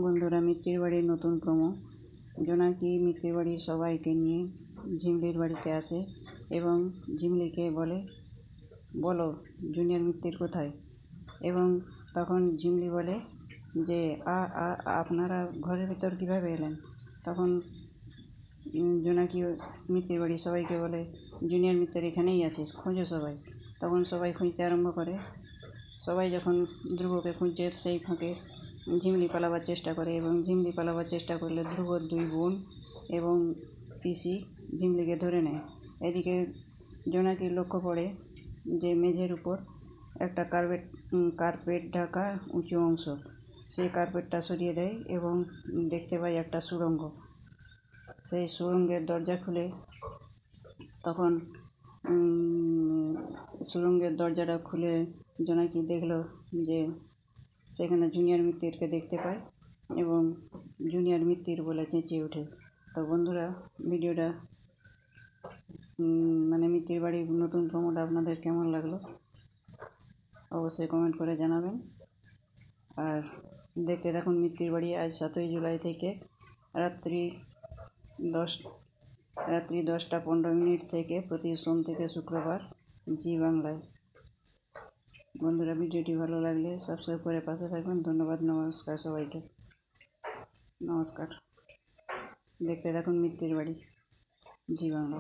বন্ধুরা, মিত্তির বাড়ির নতুন প্রোমো। জোনাকি মিত্তির বাড়ির সবাইকে নিয়ে ঝিমলির বাড়িতে আসে এবং ঝিমলিকে বলে, বলো জুনিয়র মিত্তির কোথায়? এবং তখন ঝিমলি বলে যে আপনারা ঘরের ভিতর কীভাবে এলেন? তখন জোনাকি মিত্তির বাড়ির সবাইকে বলে, জুনিয়র মিত্তির এখানেই আছিস, খোঁজো সবাই। তখন সবাই খুঁজতে আরম্ভ করে। সবাই যখন ধ্রুবকে খুঁজছে, সেই ফাঁকে ঝিমলি পালাবার চেষ্টা করে এবং ঝিমলি পালাবার চেষ্টা করলে ধ্রুবর দুই বোন এবং পিসি ঝিমলিকে ধরে নেয়। এদিকে জোনাকির লক্ষ্য পড়ে যে মেঝের উপর একটা কার্পেট ঢাকা উঁচু অংশ। সেই কার্পেটটা সরিয়ে দেয় এবং দেখতে পাই একটা সুড়ঙ্গ। সেই সুড়ঙ্গের দরজা খুলে তখন সুড়ঙ্গের দরজাটা খুলে জোনাকি দেখলো যে সেখানে জুনিয়র মিত্তিরকে দেখতে পায় এবং জুনিয়র মিত্তির বলে চেঁচিয়ে ওঠে। তো বন্ধুরা, ভিডিওটা মিত্তির বাড়ির নতুন প্রোমোটা আপনাদের কেমন লাগলো অবশ্যই কমেন্ট করে জানাবেন। আর দেখতে থাকুন মিত্তির বাড়ি। আজ 7ই জুলাই থেকে রাত্রি 10টা 15 থেকে প্রতি সোম থেকে শুক্রবার জি বাংলায়। বন্ধুরা, ভিডিওটি ভালো লাগলে সাবস্ক্রাইব করে পাশে থাকবেন। ধন্যবাদ, নমস্কার সবাইকে। নমস্কার। দেখতে থাকুন মিত্তির বাড়ি জি বাংলা।